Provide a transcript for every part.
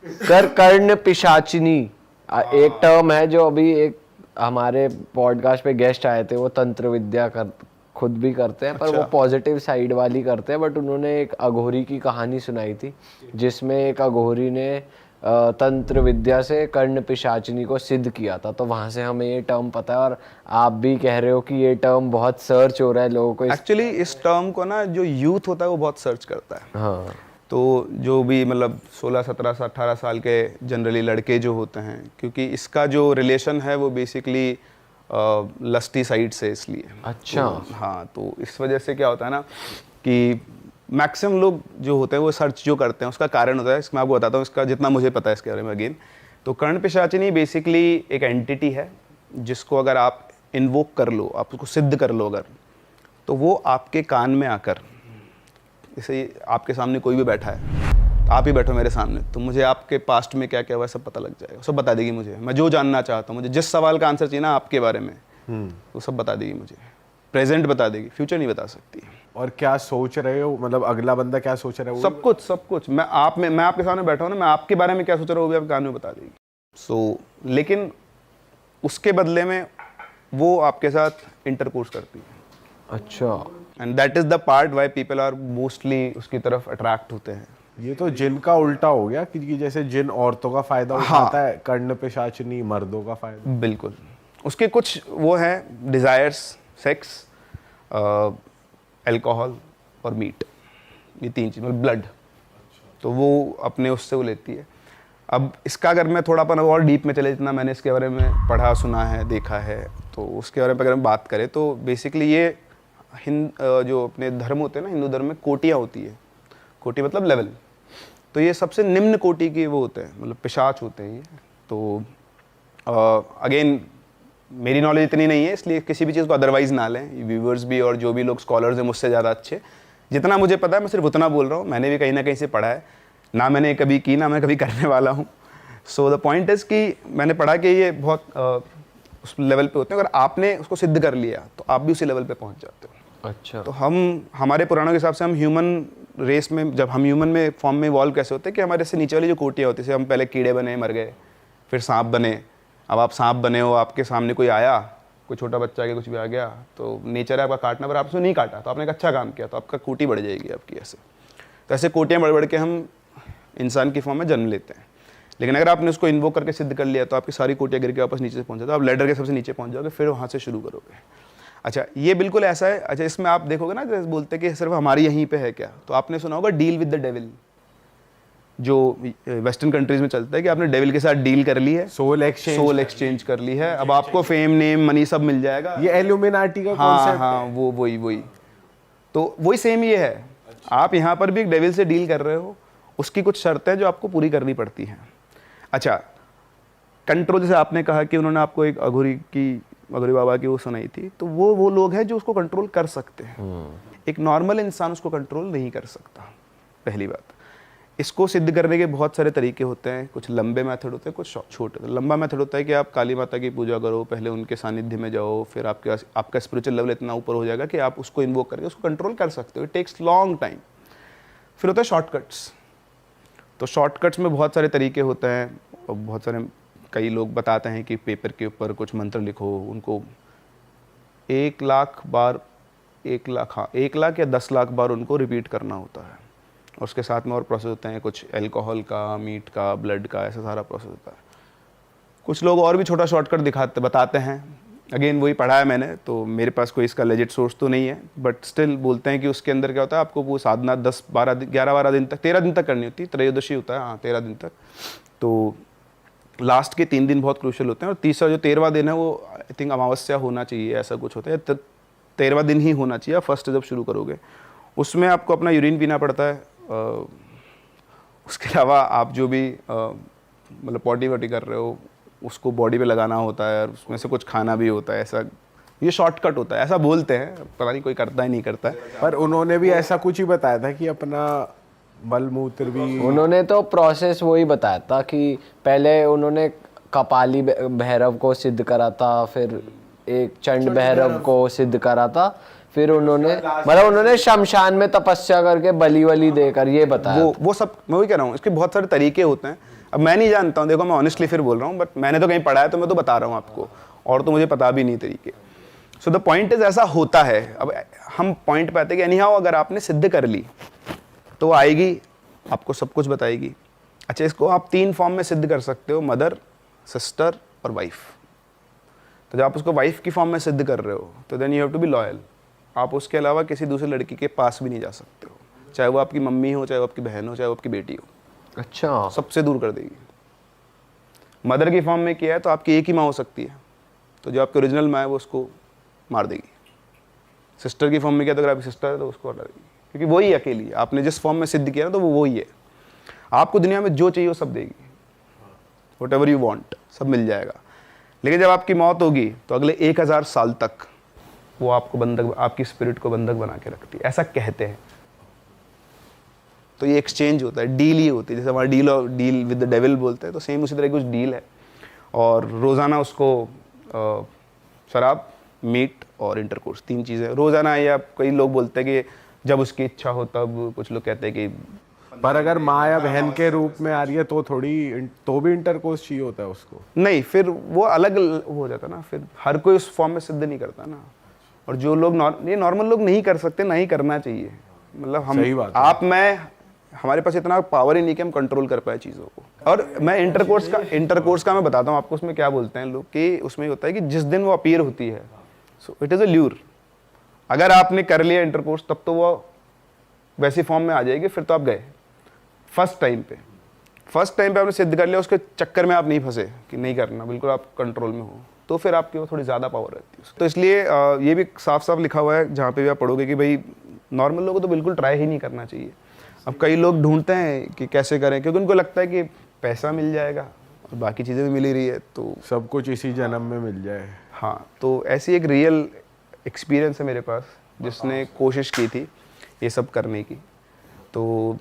कर्ण पिशाचिनी एक टर्म है जो अभी एक हमारे पॉडकास्ट पे गेस्ट आए थे, वो तंत्र विद्या खुद भी करते हैं, पर वो पॉजिटिव साइड वाली करते हैं। बट उन्होंने एक अघोरी की कहानी सुनाई थी जिसमें एक अघोरी ने तंत्र विद्या से कर्ण पिशाचिनी को सिद्ध किया था, तो वहां से हमें ये टर्म पता है। और आप भी कह रहे हो कि ये टर्म बहुत सर्च हो रहा है लोगों को। एक्चुअली इस टर्म को ना जो यूथ होता है वो बहुत सर्च करता है। हाँ, तो जो भी मतलब 16, 17, 18 साल के जनरली लड़के जो होते हैं, क्योंकि इसका जो रिलेशन है वो बेसिकली लस्टी साइड से, इसलिए। अच्छा। तो, हाँ, तो इस वजह से क्या होता है ना कि मैक्सिमम लोग जो होते हैं वो सर्च जो करते हैं उसका कारण होता है, इसमें आपको बताता हूँ इसका जितना मुझे पता है इसके बारे में अगेन। तो कर्ण पिशाचिनी बेसिकली एक एंटिटी है जिसको अगर आप इन्वोक कर लो, आप उसको सिद्ध कर लो अगर, तो वो आपके कान में आकर, जैसे आपके सामने कोई भी बैठा है, आप ही बैठो मेरे सामने, तो मुझे आपके पास्ट में क्या क्या हुआ सब पता लग जाएगा, सब बता देगी मुझे। मैं जो जानना चाहता हूँ, मुझे जिस सवाल का आंसर चाहिए ना आपके बारे में, वो सब बता देगी मुझे। प्रेजेंट बता देगी, फ्यूचर नहीं बता सकती। और क्या सोच रहे हो, मतलब अगला बंदा क्या सोच रहा है वो सब कुछ मैं आपके सामने बैठा हूँ ना, मैं आपके बारे में क्या सोच रहा हूँ वो भी आपके कान में बता देगी। लेकिन उसके बदले में वो आपके साथ इंटरकोर्स करती है। अच्छा। And that is the part why people are mostly उसकी तरफ अट्रैक्ट होते हैं। ये तो जिन का उल्टा हो गया कि जैसे जिन औरतों का फायदा उठाता है, कर्ण पिशाचिनी मर्दों का फायदा। बिल्कुल, उसके कुछ वो हैं डिजायर्स, सेक्स, अल्कोहल और मीट, ये तीन चीज, मतलब ब्लड। तो वो अपने उससे वो लेती है। अब इसका अगर मैं थोड़ा अपन और डीप में चले, जितना मैंने इसके बारे में पढ़ा, सुना है, देखा है, तो उसके बारे में अगर हम बात करें तो बेसिकली ये जो अपने धर्म होते हैं ना, हिंदू धर्म में कोटियाँ होती है। कोटि मतलब लेवल। तो ये सबसे निम्न कोटि के वो होते हैं, मतलब पिशाच होते हैं ये। तो अगेन मेरी नॉलेज इतनी नहीं है, इसलिए किसी भी चीज़ को अदरवाइज ना लें। व्यूवर्स भी और जो भी लोग स्कॉलर्स हैं मुझसे ज़्यादा अच्छे, जितना मुझे पता है मैं सिर्फ उतना बोल रहा हूँ। मैंने भी कहीं ना कहीं से पढ़ा है, ना मैंने कभी की, ना मैं कभी करने वाला हूँ। सो द पॉइंट इज़ कि मैंने पढ़ा कि ये बहुत उस लेवल पे होते हैं। अगर आपने उसको सिद्ध कर लिया तो आप भी उसी लेवल पे पहुँच जाते हो। अच्छा। तो हमारे पुराणों के हिसाब से हम ह्यूमन रेस में, जब हम ह्यूमन में फॉर्म में इवॉल्व कैसे होते हैं कि हमारे से नीचे वाली जो कोटियाँ होती है, हम पहले कीड़े बने, मर गए, फिर सांप बने। अब आप सांप बने हो, आपके सामने कोई आया, कोई छोटा बच्चा के कुछ भी आ गया, तो नेचर है आपका काटना, पर आपसे नहीं काटा तो आपने एक अच्छा काम किया, तो आपका कोटि बढ़ जाएगी आपकी। ऐसे तो ऐसे कोटियाँ बढ़ बढ़ के हम इंसान की फॉर्म में जन्म लेते हैं। लेकिन अगर आपने उसको इन्वोक करके सिद्ध कर लिया तो आपकी सारी कोटियाँ गिर के वापस नीचे से पहुँच जाते, आप लैडर के सबसे नीचे पहुँच जाओगे, फिर वहाँ से शुरू करोगे। अच्छा, ये बिल्कुल ऐसा है। अच्छा, इसमें आप देखोगे ना, जैसे बोलते हैं कि सिर्फ हमारी यहीं पे है क्या, तो आपने सुना होगा डील विद द डेविल, जो वेस्टर्न कंट्रीज में चलता है कि आपने डेविल के साथ डील कर ली है, सोल एक्सचेंज कर ली है, अब आपको फेम, नेम, मनी सब मिल जाएगा। ये एल्यूमिनाटी का कॉन्सेप्ट है। हाँ, वो वही तो वही सेम ये है। आप यहाँ पर भी एक डेविल से डील कर रहे हो, उसकी कुछ शर्तें जो आपको पूरी करनी पड़ती हैं। अच्छा, कंट्रोल, जैसे आपने कहा कि उन्होंने आपको एक अघोरी बाबा की वो सुनाई थी, तो वो लोग हैं जो उसको कंट्रोल कर सकते हैं। एक नॉर्मल इंसान उसको कंट्रोल नहीं कर सकता, पहली बात। इसको सिद्ध करने के बहुत सारे तरीके होते हैं, कुछ लंबे मेथड होते हैं, कुछ छोटे। लंबा मेथड होता है कि आप काली माता की पूजा करो, पहले उनके सानिध्य में जाओ, फिर आपका स्पिरिचुअल लेवल इतना ऊपर हो जाएगा कि आप उसको इन्वोक करके उसको कंट्रोल कर सकते हो। It takes long time. फिर होता है शॉर्टकट्स। तो शॉर्टकट्स में बहुत सारे तरीके होते हैं, और बहुत सारे, कई लोग बताते हैं कि पेपर के ऊपर कुछ मंत्र लिखो, उनको 1 लाख बार, 1 लाख या 10 लाख बार उनको रिपीट करना होता है। और उसके साथ में और प्रोसेस होते हैं, कुछ अल्कोहल का, मीट का, ब्लड का, ऐसा सारा प्रोसेस होता है। कुछ लोग और भी छोटा शॉर्टकट बताते हैं। अगेन वही पढ़ा है मैंने, तो मेरे पास कोई इसका लेजिट सोर्स तो नहीं है, बट स्टिल बोलते हैं कि उसके अंदर क्या होता है, आपको वो साधना 11-12 दिन तक, 13 दिन तक करनी होती है। त्रयोदशी होता है, हाँ, 13 दिन तक। तो लास्ट के 3 दिन बहुत क्रूशियल होते हैं, और तीसरा जो 13वां दिन है वो आई थिंक अमावस्या होना चाहिए, ऐसा कुछ होता है। 13वां दिन ही होना चाहिए फर्स्ट जब शुरू करोगे। उसमें आपको अपना यूरिन पीना पड़ता है। उसके अलावा आप जो भी मतलब पॉटी वॉटी कर रहे हो उसको बॉडी पे लगाना होता है, और उसमें से कुछ खाना भी होता है। ऐसा ये शॉर्टकट होता है, ऐसा बोलते हैं, पता नहीं कोई करता है नहीं करता है। पर उन्होंने भी ऐसा कुछ ही बताया था कि अपना मलमूत्र भी, उन्होंने तो प्रोसेस वही बताया था कि पहले उन्होंने कपाली भैरव को सिद्ध करा था, फिर एक चंड भैरव को सिद्ध करा था, फिर उन्होंने शमशान में तपस्या करके बलि वली देकर ये बताया। वो सब मैं वही कह रहा हूँ, इसके बहुत सारे तरीके होते हैं। अब मैं नहीं जानता हूँ, देखो मैं ऑनेस्टली फिर बोल रहा हूँ, बट मैंने तो कहीं पढ़ा है तो मैं तो बता रहा हूँ आपको, और तो मुझे पता भी नहीं तरीके। सो द पॉइंट इज ऐसा होता है। अब हम पॉइंट पे आते हैं कि एनीहाउ अगर आपने सिद्ध कर ली तो वो आएगी, आपको सब कुछ बताएगी। अच्छा, इसको आप 3 फॉर्म में सिद्ध कर सकते हो, मदर, सिस्टर और वाइफ। तो जब आप उसको वाइफ की फॉर्म में सिद्ध कर रहे हो तो then you have to be loyal. आप उसके अलावा किसी दूसरे लड़की के पास भी नहीं जा सकते हो, चाहे वो आपकी मम्मी हो, चाहे वो आपकी बहन हो, चाहे वो आपकी बेटी हो। अच्छा, सबसे दूर कर देगी। मदर की फॉर्म में किया है तो आपकी एक ही माँ हो सकती है, तो जो आपकी ओरिजिनल माँ है वो उसको मार देगी। सिस्टर की फॉर्म में किया तो अगर आपकी सिस्टर है तो उसको हटा देगी, क्योंकि वही अकेली है। आपने जिस फॉर्म में सिद्ध किया ना तो वो वही है। आपको दुनिया में जो चाहिए वो सब देगी, वट एवर यू वॉन्ट सब मिल जाएगा। लेकिन जब आपकी मौत होगी तो अगले 1000 साल तक वो आपको बंधक, आपकी स्पिरिट को बंधक बना के रखती है, ऐसा कहते हैं। तो ये एक्सचेंज होता है, डील ही होती है। जैसे हमारा डील विद द डेविल बोलते हैं, तो सेम उसी तरह की कुछ डील है। और रोज़ाना उसको शराब, मीट और इंटरकोर्स, 3 चीज़ें रोज़ाना। या कई लोग बोलते हैं कि जब उसकी इच्छा हो तब, कुछ लोग कहते हैं कि पर अगर माँ या बहन के रूप में आ रही है तो तो भी इंटरकोर्स चाहिए होता है उसको? नहीं, फिर वो अलग हो जाता ना। फिर हर कोई उस फॉर्म में सिद्ध नहीं करता ना। और जो लोग ये नॉर्मल लोग नहीं कर सकते, नहीं करना चाहिए। मतलब हम, सही बात है। आप, मैं, हमारे पास इतना पावर ही नहीं कि हम कंट्रोल कर पाए चीज़ों को। और मैं इंटरकोर्स का मैं बताता हूँ आपको, उसमें क्या बोलते हैं लोग कि उसमें होता है कि जिस दिन वो अपीयर होती है, so it is a lure. अगर आपने कर लिया इंटरकोर्स तब तो वो वैसी फॉर्म में आ जाएगी, फिर तो आप गए। फर्स्ट टाइम पे आपने सिद्ध कर लिया, उसके चक्कर में आप नहीं फंसे कि नहीं करना, बिल्कुल आप कंट्रोल में हो, तो फिर आपकी वो थोड़ी ज़्यादा पावर रहती है। तो इसलिए ये भी साफ साफ लिखा हुआ है जहाँ पे भी आप पढ़ोगे कि भाई नॉर्मल लोगों को तो बिल्कुल ट्राई ही नहीं करना चाहिए। अब कई लोग ढूंढते हैं कि कैसे करें, क्योंकि उनको लगता है कि पैसा मिल जाएगा और बाकी चीज़ें भी मिल ही रही है, तो सब कुछ इसी जन्म में मिल जाए। हाँ, तो ऐसी एक रियल एक्सपीरियंस है मेरे पास, जिसने कोशिश की थी ये सब करने की। तो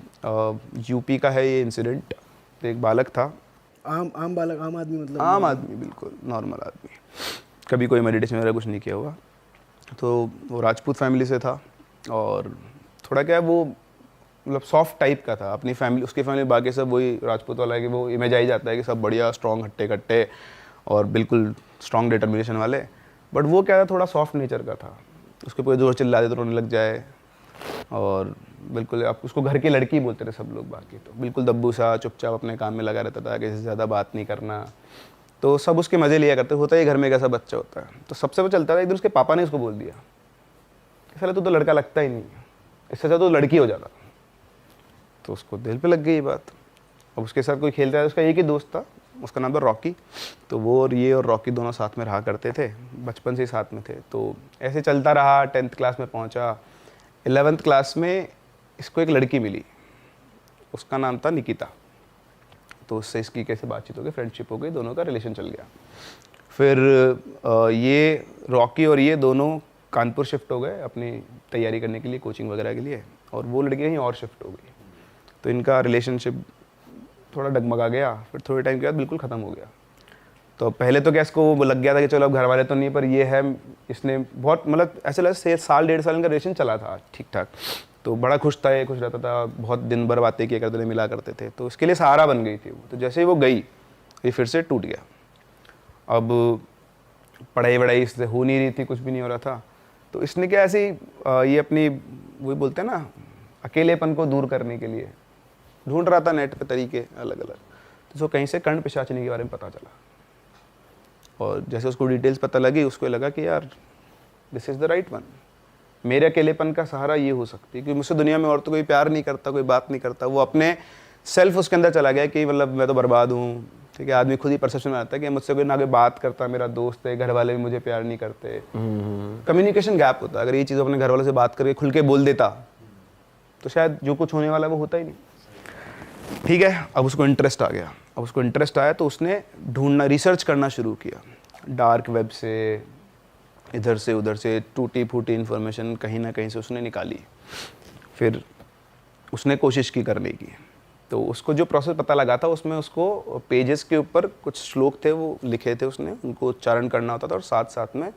यूपी का है ये इंसिडेंट। तो एक बालक था, आम बालक, आम आदमी, मतलब आम आदमी, बिल्कुल नॉर्मल आदमी, कभी कोई मेडिटेशन वगैरह कुछ नहीं किया हुआ। तो वो राजपूत फैमिली से था, और थोड़ा क्या है वो, मतलब सॉफ्ट टाइप का था। अपनी फैमिली, उसकी फैमिली बाकी सब वही राजपूत वाला है कि वो इमेज आ ही जाता है कि सब बढ़िया स्ट्रॉन्ग, हट्टे कट्टे और बिल्कुल स्ट्रॉन्ग डिटर्मिनेशन वाले। बट वो क्या था, थोड़ा सॉफ्ट नेचर का था। उसके पूरे जोर चिल्ला दे तो रोने लग जाए, और बिल्कुल आप उसको घर की लड़की बोलते थे सब लोग। बाकी तो बिल्कुल दब्बू सा चुपचाप अपने काम में लगा रहता था, किसी से ज़्यादा बात नहीं करना। तो सब उसके मज़े लिया करते, होता है घर में कैसा बच्चा होता है। तो सबसे वो चलता था, एक दिन उसके पापा ने उसको बोल दिया कि साला तू तो लड़का लगता ही नहीं है, इससे अच्छा तो लड़की हो जाता। तो उसको दिल पे लग गई ये बात। अब उसके साथ कोई खेलता था, उसका एक ही दोस्त था, उसका नाम था रॉकी। तो वो और ये और रॉकी दोनों साथ में रहा करते थे, बचपन से ही साथ में थे। तो ऐसे चलता रहा, 10th क्लास में पहुंचा। 11th क्लास में इसको एक लड़की मिली, उसका नाम था निकिता। तो उससे इसकी कैसे बातचीत हो गई, फ्रेंडशिप हो गई, दोनों का रिलेशन चल गया। फिर ये रॉकी और ये दोनों कानपुर शिफ्ट हो गए अपनी तैयारी करने के लिए, कोचिंग वगैरह के लिए, और वो लड़की कहीं और शिफ्ट हो गई। तो इनका रिलेशनशिप थोड़ा डगमगा गया। फिर थोड़े टाइम के बाद बिल्कुल ख़त्म हो गया। तो पहले तो क्या इसको वो लग गया था कि चलो अब घर वाले तो नहीं, पर ये है, इसने बहुत, मतलब ऐसे लगा 1.5 साल इनका रिलेशन चला था ठीक ठाक। तो बड़ा खुश था, ये खुश रहता था, बहुत दिन भर बातें किया करते थे, मिला करते थे। तो इसके लिए सहारा बन गई थी वो। तो जैसे ही वो गई, ये फिर से टूट गया। अब पढ़ाई वढ़ाई इससे हो नहीं रही थी, कुछ भी नहीं हो रहा था। तो इसने क्या, ऐसे ही ये अपनी, वही बोलते हैं ना, अकेलेपन को दूर करने के लिए ढूंढ रहा था नेट पे तरीके अलग अलग। तो उसको कहीं से कर्ण पिशाचिनी के बारे में पता चला, और जैसे उसको डिटेल्स पता लगी, उसको लगा कि यार this is the right one. मेरे अकेलेपन का सहारा ये हो सकती है, क्योंकि मुझसे दुनिया में और तो कोई प्यार नहीं करता, कोई बात नहीं करता। वो अपने सेल्फ उसके अंदर चला गया कि मतलब मैं तो बर्बाद हूँ। ठीक है, आदमी खुद ही परसेप्शन में आता है कि मुझसे कोई ना कोई बात करता, मेरा दोस्त है, घर वाले भी मुझे प्यार नहीं करते। कम्युनिकेशन गैप होता है। अगर ये चीज़ अपने घर वालों से बात करके खुल के बोल देता तो शायद जो कुछ होने वाला वो होता ही नहीं। ठीक है, अब उसको इंटरेस्ट आ गया। अब उसको इंटरेस्ट आया तो उसने ढूंढना, रिसर्च करना शुरू किया, डार्क वेब से, इधर से उधर से, टूटी फूटी इन्फॉर्मेशन कहीं ना कहीं से उसने निकाली। फिर उसने कोशिश की करने की। तो उसको जो प्रोसेस पता लगा था, उसमें उसको पेजेस के ऊपर कुछ श्लोक थे वो लिखे थे उसने, उनको उच्चारण करना होता था, और साथ साथ में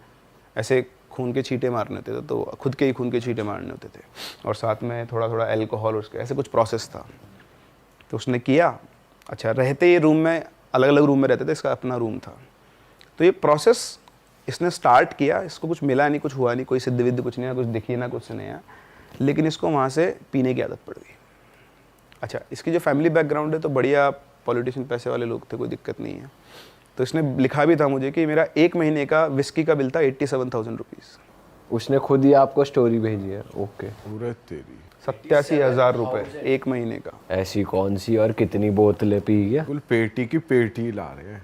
ऐसे खून के छींटे मारने होते थे। तो खुद के ही खून के छींटे मारने होते थे, और साथ में थोड़ा थोड़ा एल्कोहल, उसके ऐसे कुछ प्रोसेस था। तो उसने किया, अच्छा, रहते ये रूम में, अलग अलग रूम में रहते थे, इसका अपना रूम था। तो ये प्रोसेस इसने स्टार्ट किया, इसको कुछ मिला नहीं, कुछ हुआ नहीं, कोई सिद्ध विद्ध कुछ नहीं है, कुछ दिखी ना कुछ नहीं है, लेकिन इसको वहाँ से पीने की आदत पड़ गई। अच्छा, इसकी जो फैमिली बैकग्राउंड है तो बढ़िया पॉलिटिशियन, पैसे वाले लोग थे, कोई दिक्कत नहीं है। तो इसने लिखा भी था मुझे कि मेरा 1 महीने का विस्की का बिल था 87,000 रुपीज़। उसने खुद ही आपको स्टोरी भेजी है? ओके। पूरे तेरी 87,000 रुपये 1 महीने का। ऐसी कौन सी और कितनी बोतलें पी गया? बिल्कुल पेटी की पेटी ला रहे हैं।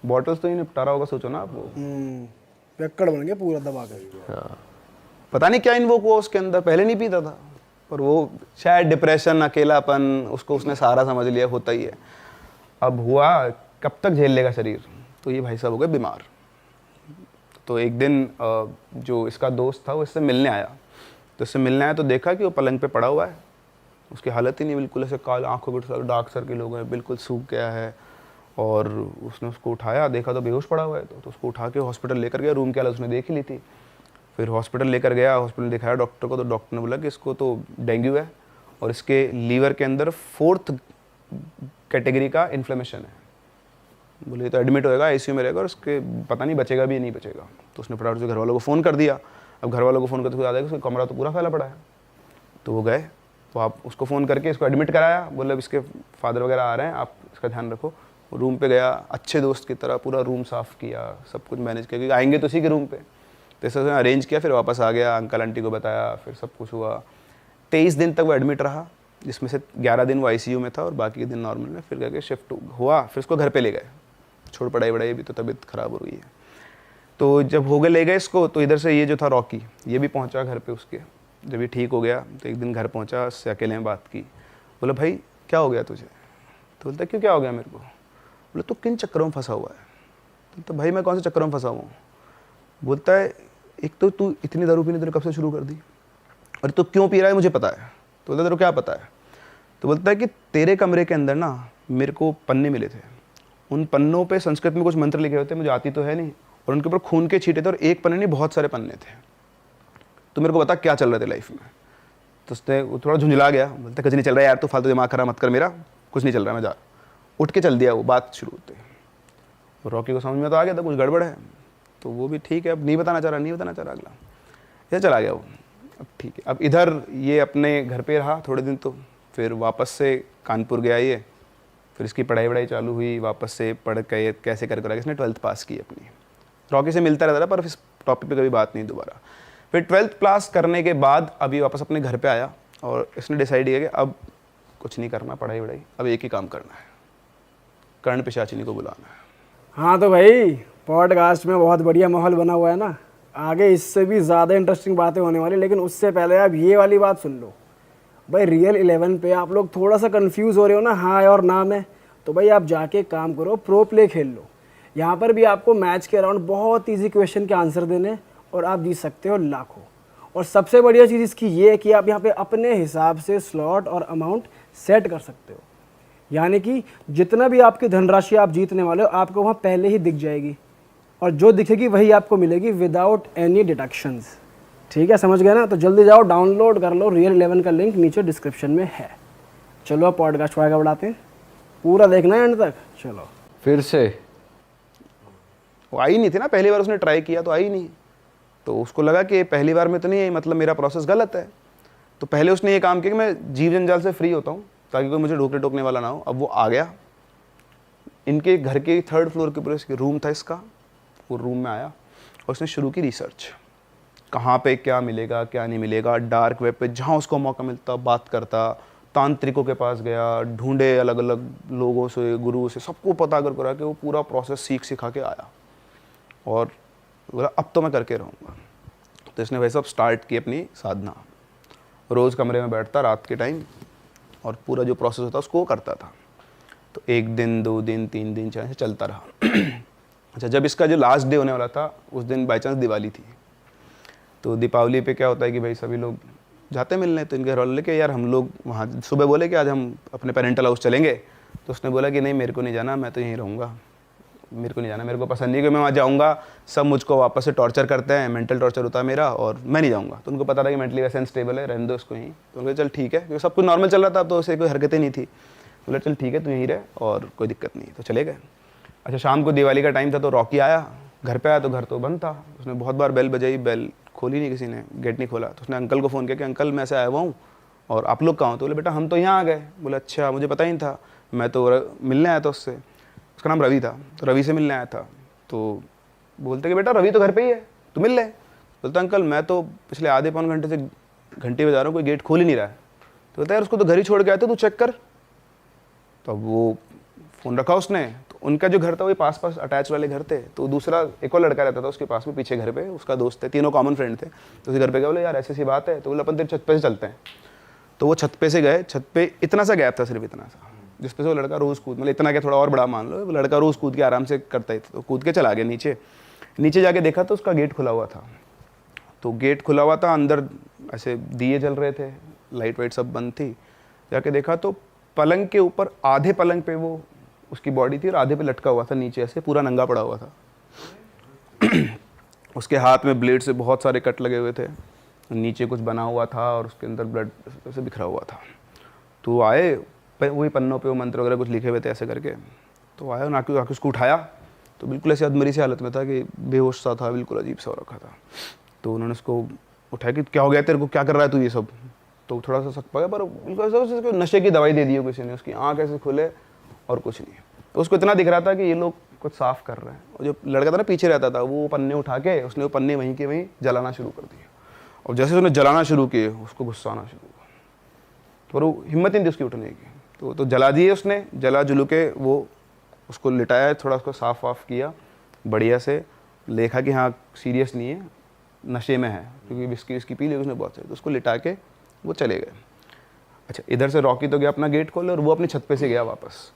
बॉटल्स तो ही निपटारा होगा, सोचो ना आप वो। पियक्कड़ बन गया पूरा दबा कर। हाँ। पता नहीं क्या इन्वोक हुआ उसके अंदर, पहले नहीं पीता था, पर वो शायद डिप्रेशन, अकेलापन, उसको उसने सारा समझ लिया, होता ही है। अब हुआ, कब तक झेल लेगा शरीर, तो ये भाई साहब हो गए बीमार। तो एक दिन जो इसका दोस्त था वो इससे मिलने आया, तो इससे मिलने आया तो देखा कि वो पलंग पे पड़ा हुआ है, उसकी हालत ही नहीं, बिल्कुल ऐसे काल आँखों पे डार्क सर्किल हो गए, बिल्कुल सूख गया है। और उसने उसको उठाया, देखा तो बेहोश पड़ा हुआ है, तो उसको उठा के हॉस्पिटल लेकर गया। रूम की हालत उसने देख ही ली थी। फिर हॉस्पिटल लेकर गया, हॉस्पिटल दिखाया डॉक्टर को, तो डॉक्टर ने बोला कि इसको तो डेंगू है और इसके लीवर के अंदर 4th कैटेगरी का इन्फ्लेमेशन है। बोले तो एडमिट होएगा, आईसीयू में रहेगा और उसके पता नहीं बचेगा भी या नहीं बचेगा। तो उसने फटाफट से घर वालों को फ़ोन कर दिया। अब घर वालों को फ़ोन करते हुए याद है कि उसका कमरा तो पूरा फैला पड़ा है। तो वो गए, तो आप उसको फ़ोन करके इसको एडमिट कराया, बोले अब इसके फादर वगैरह आ रहे हैं, आप इसका ध्यान रखो। रूम पे गया, अच्छे दोस्त की तरह पूरा रूम साफ़ किया, सब कुछ मैनेज किया, क्योंकि आएंगे तो उसी के रूम पे। तो ऐसे उसने अरेंज किया, फिर वापस आ गया, अंकल आंटी को बताया, फिर सब कुछ हुआ। 23 दिन तक वो एडमिट रहा, जिसमें से 11 दिन वो आईसीयू में था और बाकी के दिन नॉर्मल में। फिर करके शिफ्ट हुआ, फिर उसको घर पे ले गए, छोड़ पढ़ाई वढ़ाई भी, तो तबीयत ख़राब हो रही है। तो जब हो गए ले गए इसको, तो इधर से ये जो था रॉकी, ये भी पहुंचा घर पे उसके। जब ये ठीक हो गया तो एक दिन घर पहुंचा, उससे अकेले में बात की। बोला भाई क्या हो गया तुझे? तो बोलता क्यों क्या हो गया मेरे को? बोला तू किन चक्करों में फंसा हुआ है? तो भाई मैं कौन से चक्करों में फंसा हुआ हूँ? बोलता है एक तो तू इतनी दारू पीनी तूने कब से शुरू कर दी, और तू क्यों पी रहा है मुझे पता है। तो बोलता तेरे को क्या पता है? तो बोलता है कि तेरे कमरे के अंदर ना मेरे को पन्ने मिले थे, उन पन्नों पे संस्कृत में कुछ मंत्र लिखे हुए थे, मुझे आती तो है नहीं, और उनके ऊपर खून के छींटे थे, और एक पन्ने नहीं बहुत सारे पन्ने थे। तो मेरे को बता क्या चल रहा था लाइफ में। तो उसने वो थोड़ा झुंझला गया, बोलता कुछ नहीं चल रहा है यार, तू फालतू दिमाग खराब मत कर मेरा, कुछ नहीं चल रहा है, मैं जा। उठ के चल दिया वो, बात शुरू होते। रॉकी को समझ में तो आ गया था कुछ गड़बड़ है, तो वो भी ठीक है, अब नहीं बताना चाह रहा अगला, ये चला गया वो। अब ठीक है, अब इधर ये अपने घर पे रहा थोड़े दिन, तो फिर वापस से कानपुर गया ये, फिर इसकी पढ़ाई वढ़ाई चालू हुई, वापस से पढ़ के कैसे कर इसने 12th पास की अपनी। रॉकी से मिलता रहता था पर इस टॉपिक पे कभी बात नहीं दोबारा। फिर 12th पास करने के बाद अभी वापस अपने घर पे आया और इसने डिसाइड किया कि अब कुछ नहीं करना पढ़ाई वढ़ाई, अब एक ही काम करना है, कर्ण पिशाचिनी को बुलाना है। हाँ तो भाई पॉडकास्ट में बहुत बढ़िया माहौल बना हुआ है ना, आगे इससे भी ज़्यादा इंटरेस्टिंग बातें होने वाली, लेकिन उससे पहले आप ये वाली बात सुन लो भाई। रियल 11 पे आप लोग थोड़ा सा कंफ्यूज हो रहे हो ना हाँ और ना में, तो भाई आप जाके काम करो, प्रो प्ले खेल लो। यहाँ पर भी आपको मैच के अराउंड बहुत इजी क्वेश्चन के आंसर देने और आप जीत सकते हो लाखों। और सबसे बढ़िया चीज़ इसकी ये है कि आप यहाँ पे अपने हिसाब से स्लॉट और अमाउंट सेट कर सकते हो, यानी कि जितना भी आपकी धनराशि आप जीतने वाले हो आपको वहाँ पहले ही दिख जाएगी, और जो दिखेगी वही आपको मिलेगी विदाउट एनी डिडक्शंस। ठीक है, समझ गए ना? तो जल्दी जाओ डाउनलोड कर लो, रियल 11 का लिंक नीचे डिस्क्रिप्शन में है। चलो अब पॉडकास्ट आगे बढ़ाते हैं, पूरा देखना है एंड तक। चलो फिर से वो आई नहीं थी ना, पहली बार उसने ट्राई किया तो आई नहीं, तो उसको लगा कि पहली बार में तो नहीं आई, मतलब मेरा प्रोसेस गलत है। तो पहले उसने ये काम किया कि मैं जीव जंजाल से फ्री होता हूँ ताकि कोई मुझे ढोकने टोकने वाला ना हो। अब वो आ गया, इनके घर के 3rd फ्लोर के ऊपर रूम था इसका, वो रूम में आया और उसने शुरू की रिसर्च, कहाँ पे क्या मिलेगा क्या नहीं मिलेगा। डार्क वेब पे जहाँ उसको मौका मिलता बात करता, तांत्रिकों के पास गया, ढूंढे अलग अलग लोगों से, गुरु से, सबको पता करा के वो पूरा प्रोसेस सीख सिखा के आया और बोला अब तो मैं करके रहूँगा। तो इसने वैसे अब स्टार्ट की अपनी साधना, रोज़ कमरे में बैठता रात के टाइम और पूरा जो प्रोसेस होता उसको वो करता था। तो 1 दिन 2 दिन 3 दिन 4 दिन चलता रहा। अच्छा, जब इसका जो लास्ट डे होने वाला था उस दिन बाई चांस दिवाली थी। तो दीपावली पे क्या होता है कि भाई सभी लोग जाते मिलने, तो इनके घर वाले कि यार हम लोग वहाँ सुबह बोले कि आज हम अपने पेरेंटल हाउस चलेंगे। तो उसने बोला कि नहीं मेरे को नहीं जाना, मैं तो यहीं रहूँगा, मेरे को नहीं जाना, मेरे को पसंद नहीं कि मैं वहाँ जाऊँगा, सब मुझको वापस से टॉर्चर करते हैं, मेंटल टॉर्चर होता है मेरा, और मैं नहीं जाऊँगा। तो उनको पता था कि मेंटली वैसे अनस्टेबल है, रहने दो उसको यहीं। तो उनको चल ठीक है, क्योंकि सब कुछ नॉर्मल चल रहा था, अब तो उसे कोई हरकतें नहीं थी। बोला चल ठीक है तू यहीं रह और कोई दिक्कत नहीं, तो चले गए। अच्छा शाम को दिवाली का टाइम था तो रॉकी आया, घर पे आया तो घर तो बंद था। उसने बहुत बार बेल बजाई, बेल खोली नहीं किसी ने, गेट नहीं खोला। तो उसने अंकल को फ़ोन किया कि अंकल मैं ऐसे आया हुआ हूँ और आप लोग कहाँ हो? तो बोले बेटा हम तो यहाँ आ गए। बोले अच्छा मुझे पता ही नहीं था, मैं तो मिलने आया था उससे, उसका नाम रवि था, तो रवि से मिलने आया था। तो बोलते कि बेटा रवि तो घर पे ही है, तू मिल ले। बोलता अंकल मैं तो पिछले आधे पौन घंटे से घंटे बजा रहा हूँ, कोई गेट खोल ही नहीं रहा है। तो बोलता यार उसको तो घर ही छोड़ के आए थे, तू चेक कर। तो अब वो फ़ोन रखा उसने, तो उनका जो घर था वही पास पास अटैच वाले घर थे। तो दूसरा एक और लड़का रहता था उसके पास में पीछे घर पे, उसका दोस्त है, तीनों कॉमन फ्रेंड थे। तो उसी घर पे गए, बोले यार ऐसी सी बात है। तो बोले अपन तेरे छत पे से चलते हैं। तो वो छत पे से गए, छत पे इतना सा गैप था, सिर्फ इतना सा, जिस पे से वो लड़का रोज़ कूद, मतलब इतना क्या थोड़ा और बड़ा मान लो, वो लड़का रोज़ कूद के आराम से करता ही था। तो कूद के चला गया नीचे। नीचे जाके देखा तो उसका गेट खुला हुआ था। तो गेट खुला हुआ था, अंदर ऐसे दिए जल रहे थे, लाइट वाइट सब बंद थी। जाके देखा तो पलंग के ऊपर आधे पलंग पे वो उसकी बॉडी थी और आधे पे लटका हुआ था नीचे, ऐसे पूरा नंगा पड़ा हुआ था। उसके हाथ में ब्लेड से बहुत सारे कट लगे हुए थे, नीचे कुछ बना हुआ था और उसके अंदर ब्लड से बिखरा हुआ था। तो आए, वही पन्नों पे वो मंत्र वगैरह कुछ लिखे हुए थे ऐसे करके। तो आया ना आके उसको उठाया, तो बिल्कुल ऐसे अधमरी सी हालत में था कि बेहोश सा था, बिल्कुल अजीब सा हो रखा था। तो उन्होंने उसको उठाया कि क्या हो गया तेरे को, क्या कर रहा है तू ये सब? तो थोड़ा सा सक पाया, पर बिल्कुल ऐसा उसको नशे की दवाई दे दी हो किसी ने, उसकी आँख ऐसे खुले और कुछ नहीं। तो उसको इतना दिख रहा था कि ये लोग कुछ साफ कर रहे हैं। और जो लड़का था ना पीछे रहता था, वो पन्ने उठा के उसने वो पन्ने वहीं के वहीं जलाना शुरू कर दिए। और जैसे उसने जलाना शुरू किए उसको गुस्सा आना शुरू हुआ, पर वो हिम्मत नहीं थी उसकी उठने की। तो जला दिए उसने, जला जुलू के वो उसको लिटाया, थोड़ा उसको साफ वाफ किया बढ़िया से, देखा कि हाँ सीरियस नहीं है, नशे में है, क्योंकि विस्की विस्की पी ली उसने बहुत सारी। तो उसको लिटा के वो चले गए। अच्छा इधर से रॉकी तो गया अपना गेट खोले और वो अपनी छत पे से गया वापस।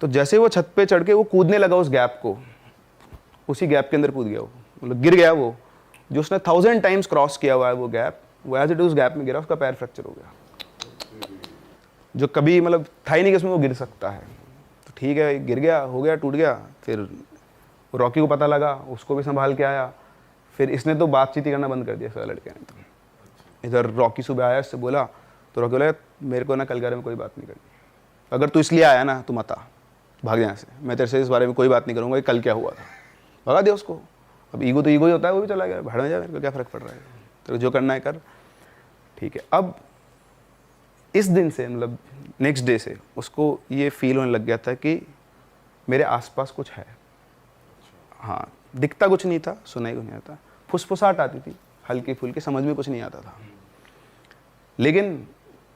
तो जैसे वो छत पे चढ़ के वो कूदने लगा उस गैप को, उसी गैप के अंदर कूद गया वो, मतलब गिर गया वो। जो उसने 1000 टाइम्स क्रॉस किया हुआ है वो गैप, वो एज इट उस गैप में गिरा, उसका पैर फ्रैक्चर हो गया, जो कभी मतलब था ही नहीं कि उसमें वो गिर सकता है। तो ठीक है गिर गया, हो गया, टूट गया। फिर रॉकी को पता लगा, उसको भी संभाल के आया। फिर इसने तो बातचीत ही करना बंद कर दिया सारे लड़के ने। तो इधर रॉकी सुबह आया, इससे बोला, तो रॉकी बोला मेरे को ना कल बारे में कोई बात नहीं करनी, अगर तू इसलिए आया ना तू मत आ, भाग यहाँ से, मैं तेरे से इस बारे में कोई बात नहीं करूँगा कि कल क्या हुआ था। भगा दिया उसको। अब ईगो तो ईगो ही होता है, वो भी चला गया, भाड़ में जा, मेरे को क्या फ़र्क पड़ रहा है, तेरे जो करना है कर। ठीक है, अब इस दिन से मतलब नेक्स्ट डे से उसको ये फील होने लग गया था कि मेरे आसपास कुछ है। हाँ दिखता कुछ नहीं था, सुनाई कुछ नहीं आता, फुसफुसाहट आती थी हल्की फुल्की, समझ में कुछ नहीं आता था, लेकिन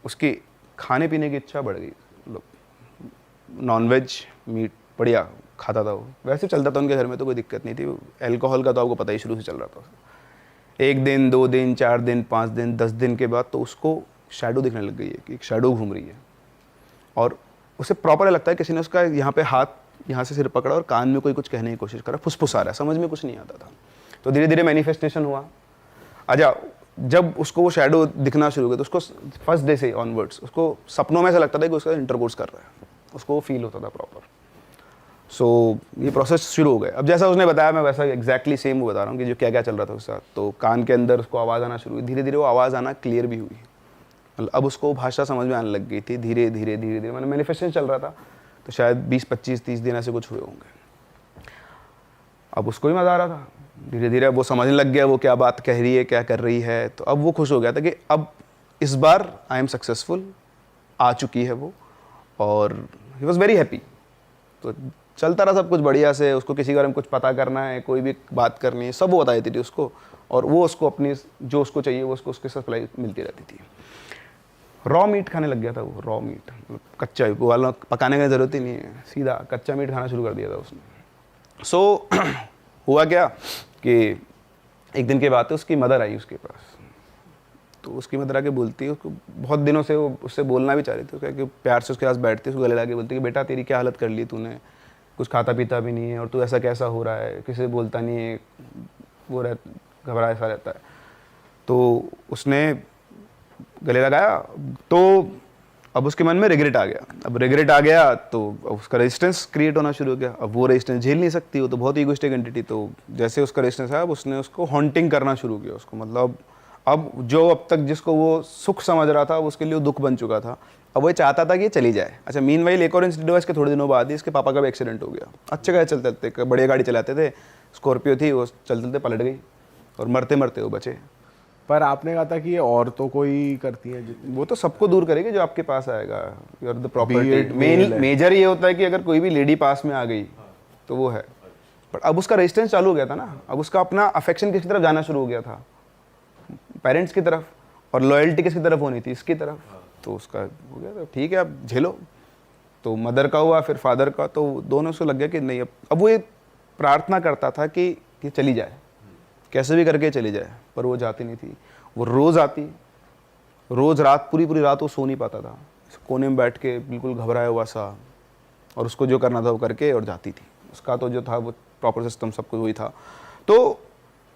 उसकी खाने पीने की इच्छा बढ़ गई। मतलब नॉनवेज मीट बढ़िया खाता था वो, वैसे चलता था उनके घर में, तो कोई दिक्कत नहीं थी। अल्कोहल का तो आपको पता ही शुरू से चल रहा था। 1 दिन 2 दिन 4 दिन 5 दिन 10 दिन के बाद तो उसको शैडो दिखने लग गई है कि एक शैडो घूम रही है, और उसे प्रॉपर लगता है किसी ने उसका यहाँ पे हाथ, यहाँ से सिर पकड़ा और कान में कोई कुछ कहने की कोशिश करा, फुसफुसा रहा है, समझ में कुछ नहीं आता था। तो धीरे धीरे मैनिफेस्टेशन हुआ। अच्छा जब उसको वो शैडो दिखना शुरू हुआ तो उसको फर्स्ट डे से ऑनवर्ड्स उसको सपनों में ऐसा लगता था कि उसका इंटरकोर्स कर रहा है, उसको वो फील होता था प्रॉपर। सो ये प्रोसेस शुरू हो गया। अब जैसा उसने बताया मैं वैसा एग्जैक्टली सेम वो बता रहा हूँ कि जो क्या क्या चल रहा था उसके साथ। तो कान के अंदर उसको आवाज़ आना शुरू हुई, धीरे धीरे वो आवाज़ आना क्लियर भी हुई, मतलब अब उसको भाषा समझ में आने लग गई थी धीरे धीरे धीरे धीरे। मैंने मैनिफेस्टेशन चल रहा था तो शायद 20 25 30 दिन ऐसे कुछ हुए होंगे। अब उसको भी मज़ा आ रहा था, धीरे धीरे वो समझने लग गया वो क्या बात कह रही है, क्या कर रही है। तो अब वो खुश हो गया था कि अब इस बार आई एम सक्सेसफुल, आ चुकी है वो, और ही वॉज वेरी हैप्पी। तो चलता रहा सब कुछ बढ़िया से। उसको किसी के बारे में कुछ पता करना है, कोई भी बात करनी है, सब वो बता देती थी उसको, और वो उसको अपनी जो उसको चाहिए वो उसको उसके सप्लाई मिलती रहती थी। रॉ मीट खाने लग गया था वो, रॉ मीट, कच्चा, वो वाला पकाने की ज़रूरत ही नहीं है, सीधा कच्चा मीट खाना शुरू कर दिया था उसने। सो हुआ क्या कि एक दिन के बाद उसकी मदर आई उसके पास। तो उसकी मदर आके बोलती है, उसको बहुत दिनों से वो उससे बोलना भी चाह रही थी, उसको कि प्यार से उसके पास बैठती है, उसको गले लगा बोलती है कि बेटा तेरी क्या हालत कर ली तूने, कुछ खाता पीता भी नहीं है और तू ऐसा कैसा हो रहा है, किसी से बोलता नहीं है, वो घबरा ऐसा रहता है। तो उसने गले लगाया तो अब उसके मन में रिग्रेट आ गया। अब रिग्रेट आ गया तो उसका रेजिस्टेंस क्रिएट होना शुरू हो गया। अब वो रेजिस्टेंस झेल नहीं सकती, वो तो बहुत ईगोइस्टिक एंटिटी। तो जैसे उसका रेजिस्टेंस आया, अब उसने उसको हॉन्टिंग करना शुरू किया उसको, मतलब अब जो अब तक जिसको वो सुख समझ रहा था उसके लिए वो दुख बन चुका था। अब वो ये चाहता था कि ये चली जाए। अच्छा, मीनवाइल एक और इंसिडेंट हुआ इसके थोड़े दिनों बाद ही, इसके पापा का भी एक्सीडेंट हो गया। अच्छे खासे चलते चलते, बढ़िया गाड़ी चलाते थे, स्कॉर्पियो थी, वो चलते चलते पलट गई और मरते मरते वो बचे। पर आपने कहा था कि ये औरतों को ही करती है। वो तो सबको दूर करेगी जो आपके पास आएगा। You are the Be it property. male है। मेजर ये होता है कि अगर कोई भी लेडी पास में आ गई तो वो है। बट अब उसका रेजिस्टेंस चालू हो गया था ना, अब उसका अपना अफेक्शन किसकी तरफ जाना शुरू हो गया था, पेरेंट्स की तरफ, और लॉयल्टी किसकी तरफ होनी थी, इसकी तरफ। तो उसका हो गया, तो ठीक है अब झेलो। तो मदर का हुआ, फिर फादर का, तो दोनों से लग गया कि नहीं, अब वो ये प्रार्थना करता था कि चली जाए, कैसे भी करके चली जाए, पर वो जाती नहीं थी। वो रोज़ आती, रोज़ रात, पूरी पूरी रात वो सो नहीं पाता था, कोने में बैठ के बिल्कुल घबराया हुआ सा, और उसको जो करना था वो करके और जाती थी। उसका तो जो था वो प्रॉपर सिस्टम सब कुछ वही था। तो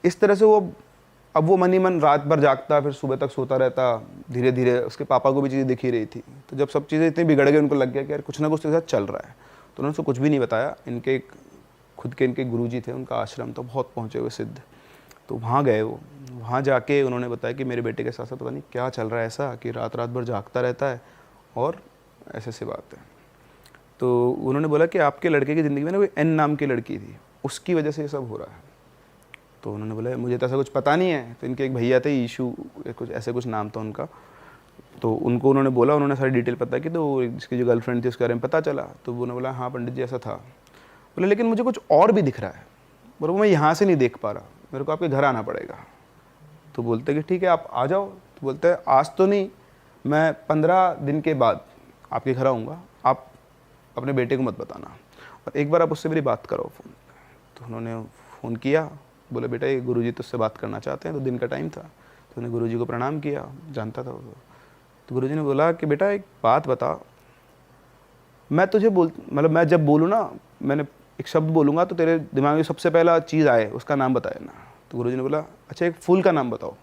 इस तरह से वो, अब वो मन ही मन रात भर जागता, फिर सुबह तक सोता रहता। धीरे धीरे उसके पापा को भी चीज़ें दिख ही रही थी। तो जब सब चीज़ें इतनी बिगड़ गई, उनको लग गया कि यार कुछ ना कुछ उसके साथ चल रहा है। तो उन्होंने उसको कुछ भी नहीं बताया। इनके खुद के इनके गुरुजी थे, उनका आश्रम तो बहुत पहुँचे हुए सिद्ध। तो वहाँ गए वो, वहाँ जाके उन्होंने बताया कि मेरे बेटे के साथ साथ पता नहीं क्या चल रहा है ऐसा कि रात रात भर जागता रहता है और ऐसे ऐसी बात है। तो उन्होंने बोला कि आपके लड़के की ज़िंदगी में ना कोई एन नाम की लड़की थी, उसकी वजह से ये सब हो रहा है। तो उन्होंने बोला मुझे तो ऐसा कुछ पता नहीं है। तो इनके एक भैया थे, ईशू कुछ ऐसे कुछ नाम था उनका। तो उनको उन्होंने बोला, उन्होंने सारी डिटेल पता की, तो जिसकी जो गर्लफ्रेंड थी उसके बारे में पता चला। तो उन्होंने बोला हाँ पंडित जी ऐसा था। बोले लेकिन मुझे कुछ और भी दिख रहा है, बोले वो मैं यहाँ से नहीं देख पा रहा, मेरे को आपके घर आना पड़ेगा। तो बोलते कि ठीक है आप आ जाओ। तो बोलते हैं आज तो नहीं, मैं 15 दिन के बाद आपके घर आऊँगा, आप अपने बेटे को मत बताना, और एक बार आप उससे मेरी बात करो फ़ोन। तो उन्होंने फ़ोन किया, बोले बेटा ये गुरुजी तुझसे बात करना चाहते हैं। तो दिन का टाइम था, तो उन्हें गुरुजी को प्रणाम किया, जानता था वो। तो गुरुजी ने बोला कि बेटा एक बात बता, मैं तुझे मतलब मैं जब बोलूँ ना, मैंने एक शब्द बोलूँगा तो तेरे दिमाग में सबसे पहला चीज़ आए उसका नाम बताया ना। तो गुरुजी ने बोला अच्छा एक फूल का नाम बताओ।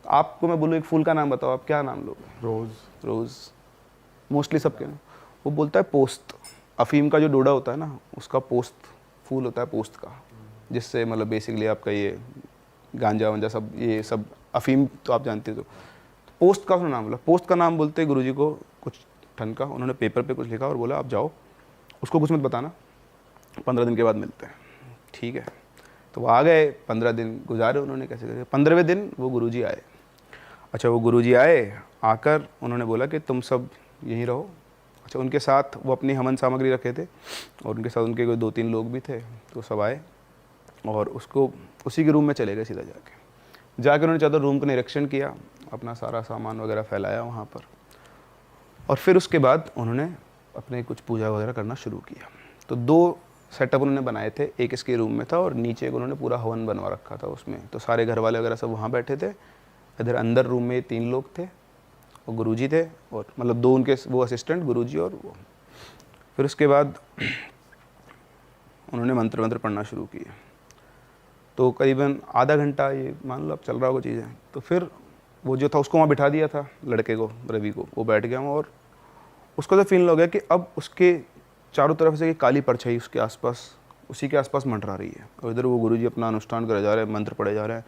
आपको मैं बोलूँ एक फूल का नाम बताओ, आप क्या नाम लोगे? रोज। रोज़ मोस्टली सबके ना। वो बोलता है पोस्त, अफीम का जो डोडा होता है ना उसका पोस्त फूल होता है, पोस्त का, जिससे मतलब बेसिकली आपका ये गांजा वांजा सब, ये सब अफीम तो आप जानते हो। तो पोस्त का नाम बोला, पोस्त का नाम बोलते गुरुजी को कुछ ठन का, उन्होंने पेपर पे कुछ लिखा और बोला आप जाओ, उसको कुछ मत बताना, 15 दिन के बाद मिलते हैं। ठीक है, तो वो आ गए, 15 दिन गुजारे उन्होंने कैसे करके। 15वें दिन वो गुरुजी आए। अच्छा वो गुरुजी आए, आकर उन्होंने बोला कि तुम सब यहीं रहो। अच्छा उनके साथ वो अपनी हवन सामग्री रखे थे, और उनके साथ उनके कोई 2-3 लोग भी थे। तो सब आए और उसको उसी के रूम में चले गए सीधा जाके उन्होंने चाहता रूम का निरीक्षण किया, अपना सारा सामान वगैरह फैलाया वहाँ पर, और फिर उसके बाद उन्होंने अपने कुछ पूजा वगैरह करना शुरू किया। तो 2 सेटअप उन्होंने बनाए थे, एक इसके रूम में था और नीचे एक उन्होंने पूरा हवन बनवा रखा था उसमें। तो सारे घर वाले वगैरह सब वहाँ बैठे थे। इधर अंदर रूम में 3 लोग थे और गुरुजी थे, और मतलब 2 उनके वो असिस्टेंट, गुरुजी और वो। फिर उसके बाद उन्होंने मंत्र पढ़ना शुरू किए। तो करीबन आधा घंटा, ये मान लो अब चल रहा होगा चीज़ें। तो फिर वो जो था उसको वहाँ बिठा दिया था, लड़के को, रवि को, वो बैठ गया और उसको तो फील हो गया कि अब उसके चारों तरफ से काली परछाई उसके आसपास, उसी के आसपास मंडरा रही है, और इधर वो गुरुजी अपना अनुष्ठान करे जा रहे हैं, मंत्र पढ़े जा रहे हैं।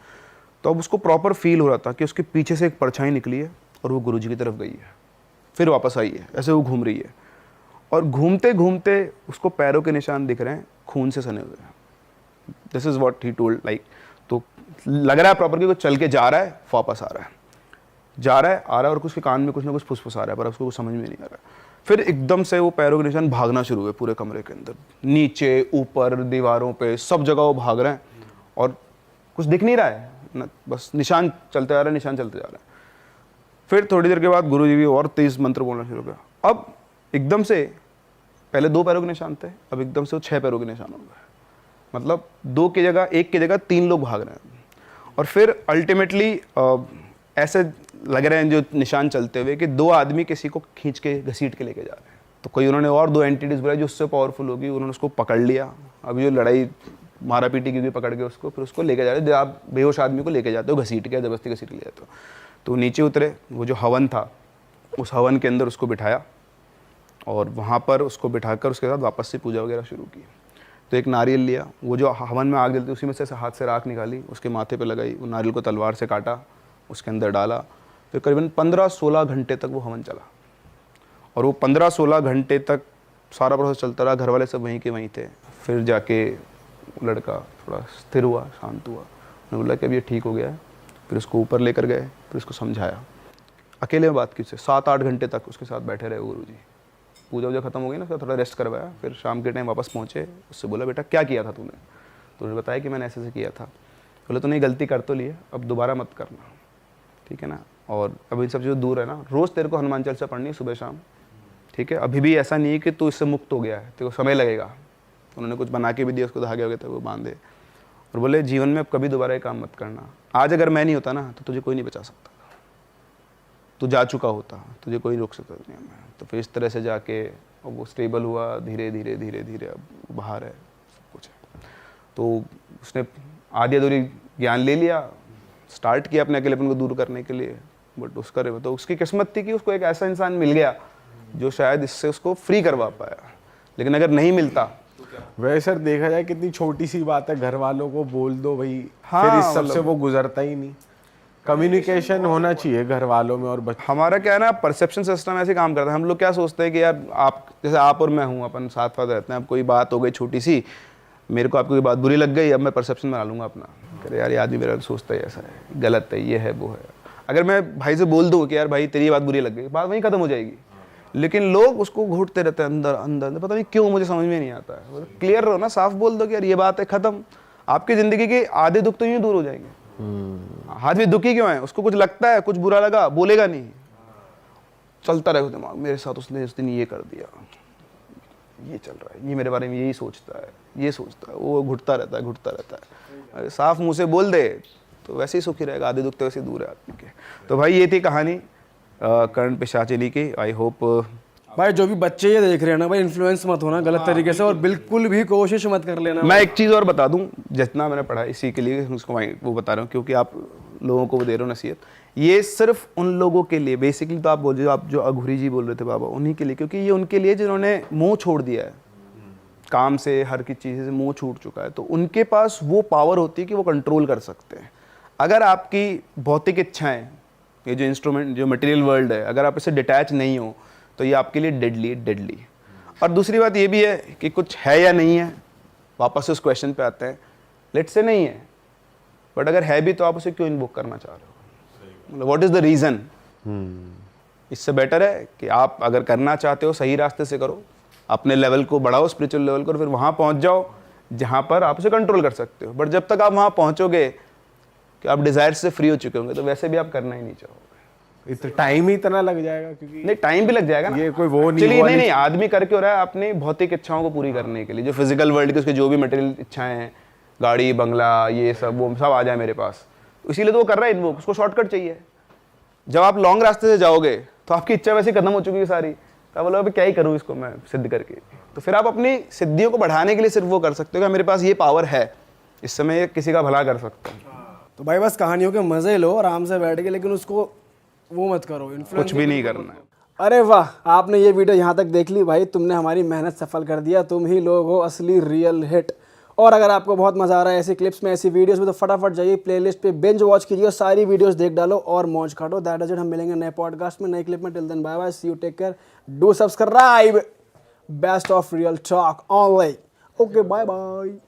तो अब उसको प्रॉपर फील हो रहा था कि उसके पीछे से एक परछाई निकली है और वो गुरुजी की तरफ गई है, फिर वापस आई है, ऐसे वो घूम रही है, और घूमते घूमते उसको पैरों के निशान दिख रहे हैं खून से सने हुए। This is what he told, like, तो लग रहा है प्रॉपर कि वो चल के जा रहा है, वापस आ रहा है, जा रहा है, आ रहा है, और उसके कान में कुछ ना कुछ फुसफुसा रहा है, पर उसको कुछ समझ में नहीं आ रहा है। फिर एकदम से वो पैरों के निशान भागना शुरू हुए पूरे कमरे के अंदर, नीचे, ऊपर, दीवारों पे, सब जगह वो भाग रहे हैं, और कुछ दिख नहीं रहा है न, बस निशान चलते जा रहे हैं, निशान चलते जा रहे हैं। फिर थोड़ी देर के बाद गुरुजी भी और तेज मंत्र बोलना शुरू किया। अब एकदम से, पहले 2 पैरों के निशान थे, अब एकदम से वो 6 पैरों के निशान हो गए, मतलब 2 की जगह 1 की जगह 3 लोग भाग रहे हैं। और फिर अल्टीमेटली ऐसे लग रहे हैं जो निशान चलते हुए कि 2 आदमी किसी को खींच के घसीट के लेके जा रहे हैं। तो कोई उन्होंने और 2 एंटिटीज बुलाई जो उससे पावरफुल होगी, उन्होंने उसको पकड़ लिया। अभी जो लड़ाई मारा पीटी की पकड़ के उसको, फिर उसको लेके जा रहे हैं। आप बेहोश आदमी को लेके जाते हो घसीट के, जबरदस्ती घसीट के ले जाते हो। तो नीचे उतरे, वो जो हवन था उस हवन के अंदर उसको बिठाया, और वहाँ पर उसको बिठाकर उसके साथ वापस से पूजा वगैरह शुरू की। तो एक नारियल लिया, वो जो हवन में आग जलती उसी में से हाथ से राख निकाली, उसके माथे पे लगाई, वो नारियल को तलवार से काटा, उसके अंदर डाला। फिर करीबन 15-16 घंटे तक वो हवन चला। और वो 15-16 घंटे तक सारा प्रोसेस चलता रहा, घर वाले सब वहीं के वहीं थे। फिर जाके वो लड़का थोड़ा स्थिर हुआ, शांत हुआ, उन्होंने बोला कि अब ये ठीक हो गया है। फिर उसको ऊपर लेकर गए, फिर उसको समझाया, अकेले में बात की उससे, 7-8 घंटे तक उसके साथ बैठे रहे गुरुजी। पूजा वूजा खत्म हो गई ना, उसका थोड़ा रेस्ट करवाया, फिर शाम के टाइम वापस पहुँचे, उससे बोला बेटा क्या किया था तूने? तो उन्होंने बताया कि मैंने ऐसे किया था। बोले तूने गलती कर तो ली है, अब दोबारा मत करना, ठीक है ना। और अब इन सब चीज़ों दूर है ना, रोज़ तेरे को हनुमान चालीसा पढ़नी है सुबह शाम, ठीक है। अभी भी ऐसा नहीं है कि तू इससे मुक्त हो गया है, तेरे को समय लगेगा। उन्होंने कुछ बना के भी दिया, उसको धागे वगे थे वो बांधे, और बोले जीवन में अब कभी दोबारा ये काम मत करना। आज अगर मैं नहीं होता ना तो तुझे कोई नहीं बचा सकता, तू जा चुका होता, तुझे कोई रोक सकता दुनिया में। तो फिर इस तरह से जाके अब वो स्टेबल हुआ, धीरे धीरे धीरे धीरे अब बाहर है, सब कुछ है। तो उसने आधी अधूरी ज्ञान ले लिया, स्टार्ट किया अपने अकेलेपन को दूर करने के लिए, बट उसका तो उसकी किस्मत थी कि उसको एक ऐसा इंसान मिल गया जो शायद इससे उसको फ्री करवा पाया। लेकिन अगर नहीं मिलता, वैसे सर देखा जाए कितनी छोटी सी बात है, घर वालों को बोल दो भाई, हाँ, फिर इस सब से वो गुजरता ही नहीं। कम्युनिकेशन होना चाहिए घर वालों में और बच्चों। हमारा क्या है ना, परसेप्शन सिस्टम ऐसे काम करता है। हम लोग क्या सोचते हैं कि यार आप जैसे आप और मैं हूँ, अपन साथ साथ रहते हैं, अब कोई बात हो गई छोटी सी, मेरे को आपकी कोई बात बुरी लग गई, अब मैं परसेप्शन बना लूँगा अपना, अरे यार ये आदमी मेरा सोचता है ऐसा है, गलत है, ये है वो है। अगर मैं भाई से बोल दूँ कि यार भाई तेरी ये बात बुरी लग गई, बात वहीं खत्म हो जाएगी। लेकिन लोग उसको घूटते रहते हैं अंदर अंदर, पता नहीं क्यों, मुझे समझ में नहीं आता है। क्लियर रहो ना, साफ बोल दो कि यार ये बात है, खत्म। आपकी ज़िंदगी के आधे दुख तो यूँ दूर हो जाएंगे। आदमी दुखी क्यों है? उसको कुछ लगता है, कुछ बुरा लगा, बोलेगा नहीं, चलता रहेगा दिमाग, मेरे साथ उसने उस दिन ये कर दिया, ये चल रहा है, ये मेरे बारे में यही सोचता है, ये सोचता है, वो घुटता रहता है, घुटता रहता है। अरे साफ मुंह से बोल दे तो वैसे ही सुखी रहेगा, आधे दुख तो वैसे ही दूर है आदमी के। तो भाई ये थी कहानी कर्ण पिशाचिनी की। आई होप भाई जो भी बच्चे ये देख रहे हैं ना भाई, इन्फ्लुएंस मत होना गलत तरीके से, और बिल्कुल भी कोशिश मत कर लेना। मैं एक चीज़ और बता दूं, जितना मैंने पढ़ा इसी के लिए उसको वो बता रहा हूँ, क्योंकि आप लोगों को वो दे रहे हो नसीहत। ये सिर्फ उन लोगों के लिए बेसिकली, तो आप बोल रहे हो, आप जो अघोरी जी बोल रहे थे बाबा, उन्हीं के लिए, क्योंकि ये उनके लिए जिन्होंने मुंह छोड़ दिया है काम से, हर की चीज़ से मुंह छूट चुका है, तो उनके पास वो पावर होती है कि वो कंट्रोल कर सकते हैं। अगर आपकी भौतिक इच्छाएं, ये जो इंस्ट्रूमेंट, जो मटेरियल वर्ल्ड है, अगर आप इससे डिटैच नहीं हो तो ये आपके लिए डेडली। और दूसरी बात ये भी है कि कुछ है या नहीं है, वापस उस क्वेश्चन पे आते हैं, लेट्स से नहीं है, बट अगर है भी तो आप उसे क्यों इन्वोक करना चाह रहे हो, मतलब व्हाट इज द रीज़न। इससे बेटर है कि आप अगर करना चाहते हो सही रास्ते से करो, अपने लेवल को बढ़ाओ, स्पिरिचुअल लेवल को, फिर वहाँ पहुँच जाओ जहाँ पर आप उसे कंट्रोल कर सकते हो। बट जब तक आप वहाँ पहुँचोगे कि आप डिज़ायर से फ्री हो चुके होंगे, तो वैसे भी आप करना ही नहीं चाहोगे। टाइम ही इतना लग जाएगा, क्योंकि नहीं टाइम भी लग जाएगा ना, ये कोई वो नहीं, चलिए नहीं, आदमी करके हो रहा है अपनी भौतिक इच्छाओं को पूरी करने के लिए, जो फिजिकल वर्ल्ड के उसके जो भी मटेरियल इच्छाएं हैं, गाड़ी बंगला ये सब, वो सब आ जाए मेरे पास, इसीलिए तो वो कर रहा है इन्वोक, उसको शॉर्टकट चाहिए। जब आप लॉन्ग रास्ते से जाओगे तो आपकी इच्छा वैसे खत्म हो चुकी है सारी, तो बोलो अभी क्या ही करूँ इसको मैं सिद्ध करके। तो फिर आप अपनी सिद्धियों को बढ़ाने के लिए सिर्फ वो कर सकते हो कि मेरे पास ये पावर है, इस समय किसी का भला कर सकता हूँ। तो भाई बस कहानियों के मजे लो आराम से बैठ के, लेकिन उसको वो मत करो, कुछ भी नहीं करना है। अरे वाह, आपने ये वीडियो यहाँ तक देख ली भाई, तुमने हमारी मेहनत सफल कर दिया, तुम ही लोग हो असली रियल हिट। और अगर आपको बहुत मजा आ रहा है ऐसी क्लिप्स में, ऐसी वीडियोस में, तो फटाफट जाइए प्लेलिस्ट पे बिंज वॉच कीजिए, सारी वीडियोस देख डालो और मौज काटो। दैट इज इट, हम मिलेंगे नए पॉडकास्ट में, नई क्लिप में। Till then bye bye, see you, take care, do subscribe, best of real talk online. Okay bye bye.